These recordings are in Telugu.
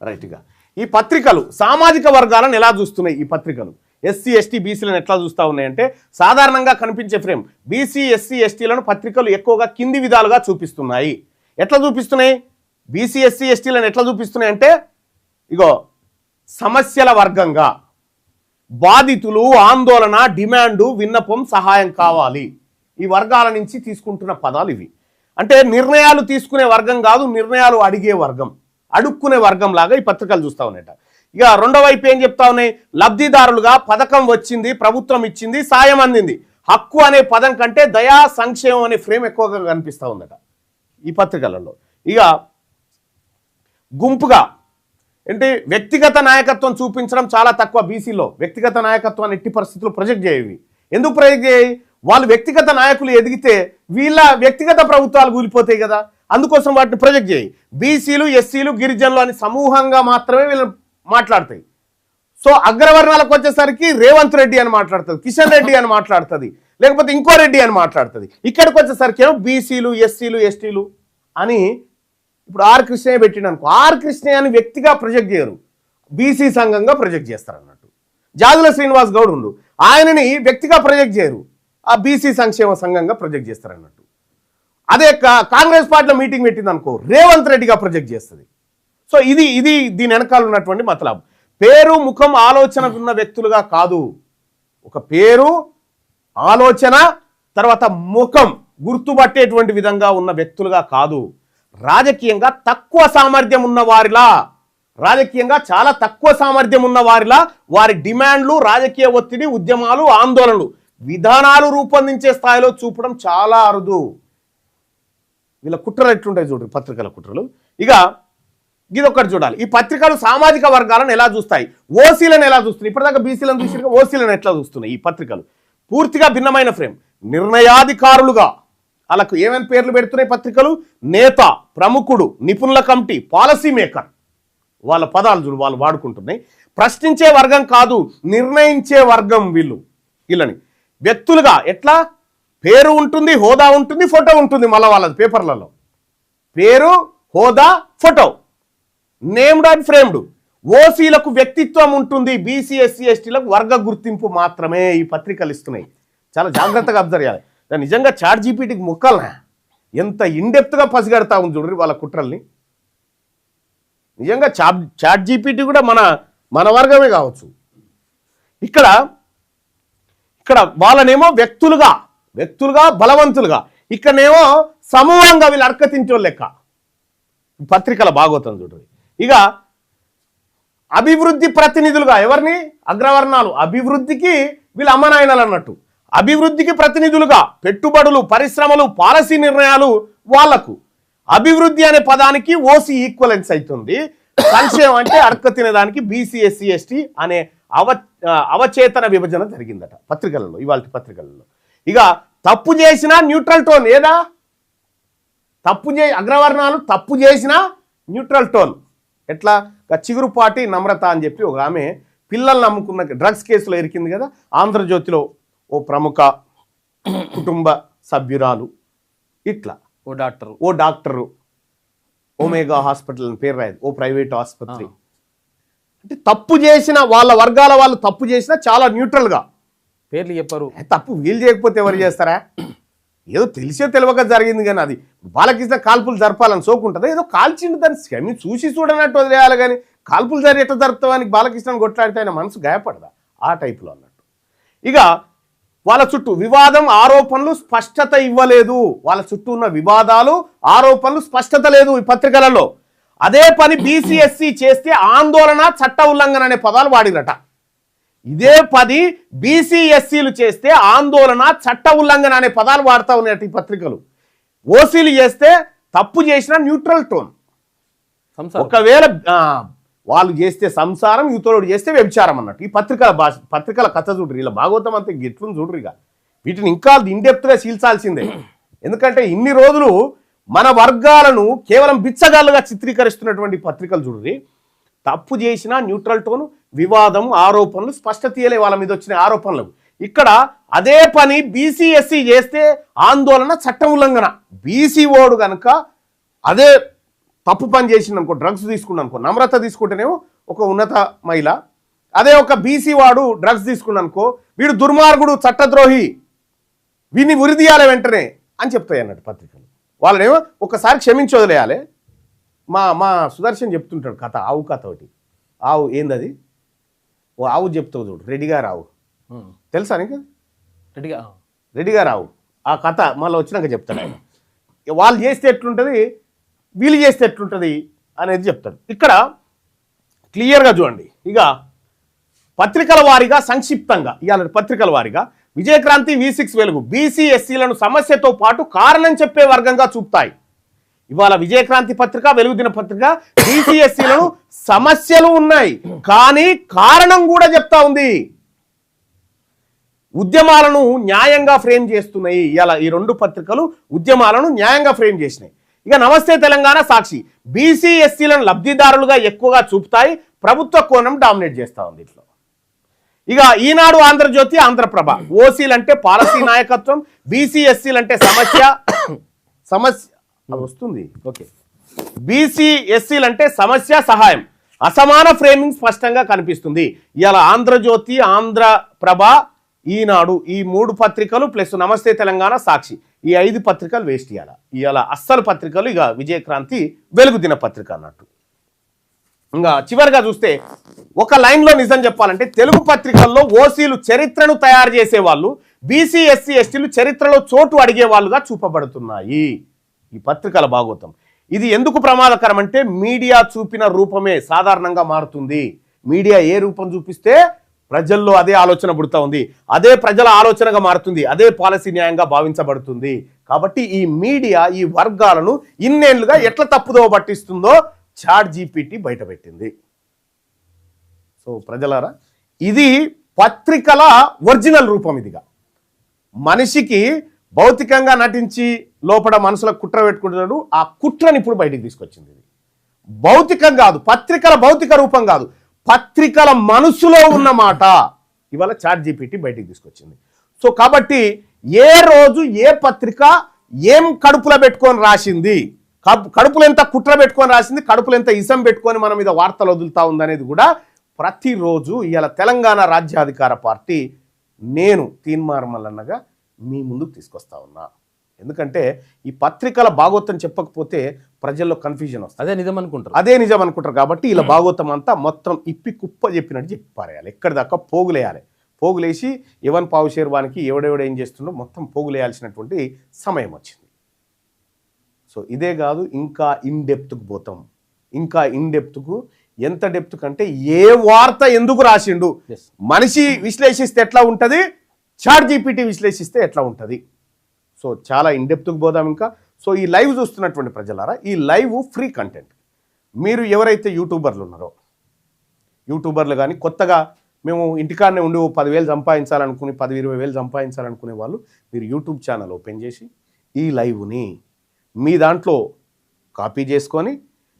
రైట్గా ఈ పత్రికలు సామాజిక వర్గాలను ఎలా చూస్తున్నాయి? ఈ పత్రికలు ఎస్సీ ఎస్టీ బీసీలను ఎట్లా చూస్తూ ఉన్నాయంటే, సాధారణంగా కనిపించే ఫ్రేమ్ బీసీ ఎస్సీ ఎస్టీలను పత్రికలు ఎక్కువగా కింది విధాలుగా చూపిస్తున్నాయి. ఎట్లా చూపిస్తున్నాయి? బీసీ ఎస్సీ ఎస్టీలను ఎట్లా చూపిస్తున్నాయి అంటే, ఇగో సమస్యల వర్గంగా, బాధితులు, ఆందోళన, డిమాండు, విన్నపం, సహాయం కావాలి, ఈ వర్గాల నుంచి తీసుకుంటున్న పదాలు ఇవి. అంటే నిర్ణయాలు తీసుకునే వర్గం కాదు, నిర్ణయాలు అడిగే వర్గం, అడుక్కునే వర్గం లాగా ఈ పత్రికలు చూస్తూ ఉన్నాయట. ఇక రెండో వైపు ఏం చెప్తా ఉన్నాయి? లబ్ధిదారులుగా పథకం వచ్చింది, ప్రభుత్వం ఇచ్చింది, సాయం అందింది. హక్కు అనే పదం కంటే దయా, సంక్షేమం అనే ఫ్రేమ్ ఎక్కువగా కనిపిస్తూ ఉందట ఈ పత్రికలలో. ఇక గుంపుగా అంటే వ్యక్తిగత నాయకత్వం చూపించడం చాలా తక్కువ. బీసీలో వ్యక్తిగత నాయకత్వాన్ని ఎట్టి పరిస్థితుల్లో ప్రొజెక్ట్ చేయవి. ఎందుకు ప్రొజెక్ట్ చేయి? వాళ్ళు వ్యక్తిగత నాయకులు ఎదిగితే వీళ్ళ వ్యక్తిగత ప్రభుత్వాలు కూలిపోతాయి కదా, అందుకోసం వాటిని ప్రొజెక్ట్ చేయి. బీసీలు, ఎస్సీలు, గిరిజనులు అని సమూహంగా మాత్రమే వీళ్ళు మాట్లాడతాయి. సో అగ్రవర్ణాలకు వచ్చేసరికి రేవంత్ రెడ్డి అని మాట్లాడుతుంది, కిషన్ రెడ్డి అని మాట్లాడుతుంది, లేకపోతే ఇంకో రెడ్డి అని మాట్లాడుతుంది. ఇక్కడికి వచ్చేసరికి ఏమో బీసీలు, ఎస్సీలు, ఎస్టీలు అని ఇప్పుడు ఆర్ కృష్ణయ్య పెట్టిన అనుకో, ఆర్ కృష్ణయ్య అని వ్యక్తిగా ప్రొజెక్ట్ చేయరు, బీసీ సంఘంగా ప్రొజెక్ట్ చేస్తారు అన్నట్టు. జాదుల శ్రీనివాస్ గౌడ్ ఉండు, ఆయనని వ్యక్తిగా ప్రొజెక్ట్ చేయరు, ఆ బీసీ సంక్షేమ సంఘంగా ప్రొజెక్ట్ చేస్తారు అన్నట్టు. అదే కాంగ్రెస్ పార్టీలో మీటింగ్ పెట్టింది అనుకో, రేవంత్ రెడ్డిగా ప్రొజెక్ట్ చేస్తుంది. సో ఇది దీని వెనకాల ఉన్నటువంటి మతలబ్. పేరు, ముఖం, ఆలోచన ఉన్న వ్యక్తులుగా కాదు, ఒక పేరు, ఆలోచన, తర్వాత ముఖం గుర్తుపట్టేటువంటి విధంగా ఉన్న వ్యక్తులుగా కాదు, రాజకీయంగా తక్కువ సామర్థ్యం ఉన్న వారిలా, రాజకీయంగా చాలా తక్కువ సామర్థ్యం ఉన్న వారిలా వారి డిమాండ్లు, రాజకీయ ఒత్తిడి, ఉద్యమాలు, ఆందోళనలు, విధానాలు రూపొందించే స్థాయిలో చూపడం చాలా అరుదు. వీళ్ళ కుట్రలు ఎట్లుంటాయి చూడండి, పత్రికల కుట్రలు. ఇక ఇదొక్కటి చూడాలి, ఈ పత్రికలు సామాజిక వర్గాలను ఎలా చూస్తాయి, ఓసీలను ఎలా చూస్తున్నాయి. ఇప్పటిదాకా బీసీలను చూసి ఓసీలను ఎట్లా చూస్తున్నాయి ఈ పత్రికలు? పూర్తిగా భిన్నమైన ఫ్రేమ్. నిర్ణయాధికారులుగా వాళ్ళకు ఏమైనా పేర్లు పెడుతున్నాయి పత్రికలు? నేత, ప్రముఖుడు, నిపుణుల కమిటీ, పాలసీ మేకర్, వాళ్ళ పదాలు చూడు వాళ్ళు వాడుకుంటున్నాయి. ప్రశ్నించే వర్గం కాదు, నిర్ణయించే వర్గం వీళ్ళని. వ్యక్తులుగా ఎట్లా? పేరు ఉంటుంది, హోదా ఉంటుంది, ఫోటో ఉంటుంది, మళ్ళీ వాళ్ళది పేపర్లలో పేరు, హోదా, ఫోటో, నేమ్డ్ అండ్ ఫ్రేమ్డ్. ఓసీలకు వ్యక్తిత్వం ఉంటుంది, బీసీ ఎస్సీ ఎస్టీలకు వర్గ గుర్తింపు మాత్రమే ఈ పత్రికలు ఇస్తున్నాయి. చాలా జాగ్రత్తగా అబ్జర్వ్ చేయాలి. నిజంగా చాట్ జీపీటీకి ముక్కల్నా ఎంత ఇన్డెప్త్గా పసిగడతా ఉంది చూడండి వాళ్ళ కుట్రల్ని. నిజంగా చాట్ జీపీటీ కూడా మన వర్గమే కావచ్చు. ఇక్కడ వాళ్ళనేమో వ్యక్తులుగా బలవంతులుగా, ఇక్కడనేమో సమూహంగా వీళ్ళు అర్కతించో లెక్క. పత్రికల భాగవతం చూడండి. ఇక అభివృద్ధి ప్రతినిధులుగా ఎవరిని? అగ్రవర్ణాలు. అభివృద్ధికి వీళ్ళు అమ్మనాయనలు అన్నట్టు. అభివృద్ధికి ప్రతినిధులుగా పెట్టుబడులు, పరిశ్రమలు, పాలసీ నిర్ణయాలు వాళ్లకు. అభివృద్ధి అనే పదానికి ఓసీ ఈక్వలెన్స్ అవుతుంది. సంక్షేమం అంటే అడక తినేదానికి బీసీ ఎస్సీ ఎస్టీ అనే అవచేతన విభజన జరిగిందట పత్రికలలో, ఇవాళ పత్రికలలో. ఇక తప్పు చేసినా న్యూట్రల్ టోన్. ఏదా అగ్రవర్ణాలు తప్పు చేసినా న్యూట్రల్ టోన్. ఎట్లా? చిగురుపాటి నమ్రత అని చెప్పి ఒక ఆమె పిల్లల్ని నమ్ముకున్న డ్రగ్స్ కేసులో ఇరికింది కదా, ఆంధ్రజ్యోతిలో ఓ ప్రముఖ కుటుంబ సభ్యురాలు, ఇట్లా ఓ డాక్టరు, ఒమేగా హాస్పిటల్ అని పేరు రాయదు, ఓ ప్రైవేట్ ఆసుపత్రి. అంటే తప్పు చేసిన వాళ్ళ వర్గాల వాళ్ళు తప్పు చేసినా చాలా న్యూట్రల్గా పేర్లు చెప్పరు. తప్పు వీళ్ళు చేయకపోతే ఎవరు చేస్తారా? ఏదో తెలిసే తెలియక జరిగింది కానీ అది బాలకృష్ణ కాల్పులు జరపాలని సోకుంటుందా? ఏదో కాల్చిండు, దాన్ని చూసి చూడనట్టు వదిలేయాలి కానీ కాల్పులు ఎట్లా జరుపుతావానికి బాలకృష్ణని కొట్లాడితే ఆయన మనసు గాయపడదా? ఆ టైపులో అన్నట్టు. ఇక వాళ్ళ చుట్టూ వివాదం, ఆరోపణలు, స్పష్టత ఇవ్వలేదు. వాళ్ళ చుట్టూ ఉన్న వివాదాలు, ఆరోపణలు, స్పష్టత లేదు ఈ పత్రికలలో. అదే పని బీసీ ఎస్సీ చేస్తే ఆందోళన, చట్ట ఉల్లంఘన అనే పదాలు వాడిరట. ఇదే పది బీసీ ఎస్సీలు చేస్తే ఆందోళన, చట్ట ఉల్లంఘన అనే పదాలు వాడుతూ ఉన్నాయట ఈ పత్రికలు. ఓసీలు చేస్తే తప్పు చేసిన న్యూట్రల్ టోన్. ఒకవేళ వాళ్ళు చేస్తే సంసారం, యువతోడు చేస్తే వ్యభిచారం అన్నట్టు. ఈ పత్రికల కథ చూడరు, ఇలా భాగవతం అంతా గిట్లను చూడరు. ఇక వీటిని ఇంకా ఇన్డెప్త్గా చీల్చాల్సిందే. ఎందుకంటే ఇన్ని రోజులు మన వర్గాలను కేవలం బిచ్చగాళ్ళుగా చిత్రీకరిస్తున్నటువంటి పత్రికలు చూడరు. తప్పు చేసిన న్యూట్రల్ టోన్, వివాదం, ఆరోపణలు, స్పష్టత ఇయ్యలే వాళ్ళ మీద వచ్చిన ఆరోపణలు. ఇక్కడ అదే పని బీసీ ఎస్సీ చేస్తే ఆందోళన, చట్టం ఉల్లంఘన. బీసీ ఓడు కనుక అదే తప్పు పని చేసింది అనుకో, డ్రగ్స్ తీసుకున్నాను అనుకో, నమ్రత తీసుకుంటేనేమో ఒక ఉన్నత మహిళ, అదే ఒక బీసీ వాడు డ్రగ్స్ తీసుకున్నాను అనుకో, వీడు దుర్మార్గుడు, చట్టద్రోహి, వీడిని ఉరిదీయాలి వెంటనే అని చెప్తాయి అన్నట్టు పత్రికలు. వాళ్ళనేమో ఒకసారి క్షమించి వదిలేయాలి. మా సుదర్శన్ చెప్తుంటాడు కథ, ఆవు కథ ఒకటి. ఆవు ఏందది, ఓ ఆవు చెప్తావు చూడు, రెడీగా రావు, తెలుసా నీకు? రెడీగా రావు ఆ కథ మళ్ళీ వచ్చినాక చెప్తాడు ఆయన. వాళ్ళు చేస్తే ఎట్లుంటుంది, వీళ్ళు చేస్తే ఎట్లుంటుంది అనేది చెప్తాడు. ఇక్కడ క్లియర్గా చూడండి. ఇక పత్రికల వారీగా సంక్షిప్తంగా ఇవాళ పత్రికల వారీగా విజయక్రాంతి, V6 వెలుగు బీసీ ఎస్సీలను సమస్యతో పాటు కారణం చెప్పే వర్గంగా చూపుతాయి. ఇవాళ విజయక్రాంతి పత్రిక, వెలుగుదిన పత్రిక బీసీ ఎస్సీలను సమస్యలు ఉన్నాయి కానీ కారణం కూడా చెప్తా ఉంది. ఉద్యమాలను న్యాయంగా ఫ్రేమ్ చేస్తున్నాయి. ఇలా ఈ రెండు పత్రికలు ఉద్యమాలను న్యాయంగా ఫ్రేమ్ చేసినాయి. ఇక నమస్తే తెలంగాణ, సాక్షి బీసీ ఎస్సీలను లబ్ధిదారులుగా ఎక్కువగా చూపుతాయి, ప్రభుత్వ కోణం డామినేట్ చేస్తా ఉంది ఇట్లా. ఇక ఈనాడు, ఆంధ్రజ్యోతి, ఆంధ్రప్రభ ఓసీలంటే పాలసీ నాయకత్వం, బీసీ ఎస్సీలంటే సమస్య వస్తుంది, ఓకే, బీసీ ఎస్సీలంటే సమస్య సహాయం, అసమాన ఫ్రేమింగ్ స్పష్టంగా కనిపిస్తుంది. ఇవాళ ఆంధ్రజ్యోతి, ఆంధ్రప్రభ, ఈనాడు ఈ 3 పత్రికలు ప్లస్ నమస్తే తెలంగాణ, సాక్షి ఈ 5 పత్రికలు వేస్ట్ ఇవాళ అస్సలు పత్రికలు ఇక విజయక్రాంతి, వెలుగు దినపత్రిక అన్నట్టు. ఇంకా చివరిగా చూస్తే ఒక లైన్లో నిజం చెప్పాలంటే తెలుగు పత్రికల్లో ఓసీలు చరిత్రను తయారు చేసేవాళ్ళు, బీసీ ఎస్సీ ఎస్టీలు చరిత్రలో చోటు అడిగే వాళ్ళుగా చూపబడుతున్నాయి ఈ పత్రికల భాగోతం. ఇది ఎందుకు ప్రమాదకరం అంటే మీడియా చూపిన రూపమే సాధారణంగా మారుతుంది. మీడియా ఏ రూపం చూపిస్తే ప్రజల్లో అదే ఆలోచన పుడతా ఉంది, అదే ప్రజల ఆలోచనగా మారుతుంది, అదే పాలసీ న్యాయంగా భావించబడుతుంది. కాబట్టి ఈ మీడియా ఈ వర్గాలను ఇన్నేళ్లుగా ఎట్లా తప్పుదోవ పట్టిస్తుందో ChatGPT బయటపెట్టింది. సో ప్రజలారా, ఇది పత్రికల ఒరిజినల్ రూపం. ఇదిగా మనిషికి భౌతికంగా నటించి లోపల మనసులో కుట్ర పెట్టుకుంటున్నాడు, ఆ కుట్రని ఇప్పుడు బయటికి తీసుకొచ్చింది. ఇది భౌతికం కాదు, పత్రికల భౌతిక రూపం కాదు, పత్రికల మనసులో ఉన్న మాట ఇవాళ ChatGPT బయటికి తీసుకొచ్చింది. సో కాబట్టి ఏ రోజు ఏ పత్రిక ఏం కడుపులో పెట్టుకొని రాసింది, కడుపులు ఎంత కుట్ర పెట్టుకొని రాసింది, కడుపులు ఎంత ఇసం పెట్టుకొని మన మీద వార్తలు వదులుతా ఉందనేది కూడా ప్రతిరోజు ఇవాళ తెలంగాణ రాజ్యాధికార పార్టీ నేను తీన్మార్ మల్లన్నగా మీ ముందుకు తీసుకొస్తా ఉన్నా. ఎందుకంటే ఈ పత్రికల భాగోతం చెప్పకపోతే ప్రజల్లో కన్ఫ్యూజన్ వస్తుంది, అదే నిజం అనుకుంటారు. కాబట్టి ఇలా భాగోతం అంతా మొత్తం ఇప్పి కుప్ప చెప్పినట్టు చెప్పి పారేయాలి, ఎక్కడి దాకా పోగులేయాలి. పోగులేసి ఎవన్ పావు శేర్వానికి ఎవడెవడు ఏం చేస్తుండో మొత్తం పోగులేయాల్సినటువంటి సమయం వచ్చింది. సో ఇదే కాదు, ఇంకా ఇన్ డెప్త్కు పోతాం. ఇంకా ఇన్ డెప్త్కు ఎంత డెప్త్ కంటే ఏ వార్త ఎందుకు రాసిండు, మనిషి విశ్లేషిస్తే ఎట్లా ఉంటుంది, ChatGPT విశ్లేషిస్తే ఎట్లా ఉంటుంది. సో చాలా ఇన్ డెప్త్కు పోదాం ఇంకా. సో ఈ లైవ్ చూస్తున్నటువంటి ప్రజలారా, ఈ లైవ్ ఫ్రీ కంటెంట్. మీరు ఎవరైతే యూట్యూబర్లు ఉన్నారో, యూట్యూబర్లు కానీ కొత్తగా మేము ఇంటికాడనే ఉండి 10,000 సంపాదించాలనుకుని 10-20,000 సంపాదించాలనుకునే వాళ్ళు మీరు యూట్యూబ్ ఛానల్ ఓపెన్ చేసి ఈ లైవ్ని మీ దాంట్లో కాపీ చేసుకొని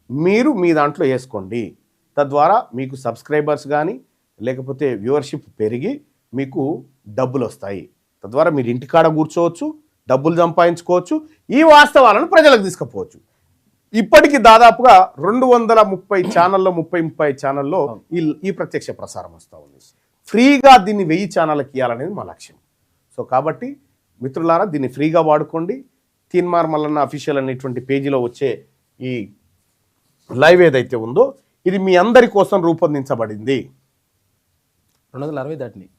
మీరు మీ దాంట్లో వేసుకోండి. తద్వారా మీకు సబ్స్క్రైబర్స్ కానీ లేకపోతే వ్యూవర్షిప్ పెరిగి మీకు డబ్బులు వస్తాయి. తద్వారా మీరు ఇంటికాడ కూర్చోవచ్చు, డబ్బులు సంపాదించుకోవచ్చు, ఈ వాస్తవాలను ప్రజలకు తీసుకుపోవచ్చు. ఇప్పటికి దాదాపుగా 230 ఛానల్లో 30 ఛానల్లో ఈ ప్రత్యక్ష ప్రసారం వస్తూ ఉంది. ఫ్రీగా దీన్ని 1000 ఛానళ్ళకి ఇవ్వాలనేది మా లక్ష్యం. సో కాబట్టి మిత్రులారా, దీన్ని ఫ్రీగా వాడుకోండి. తీన్మార్ మల్లన్న అఫీషియల్ అనేటువంటి పేజీలో వచ్చే ఈ లైవ్ ఏదైతే ఉందో ఇది మీ అందరి కోసం రూపొందించబడింది. 260 దాటినాయి,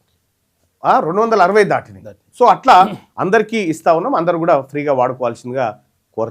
260 దాటినాయి. సో అట్లా అందరికీ ఇస్తా ఉన్నాం, అందరూ కూడా ఫ్రీగా వాడుకోవాల్సిందిగా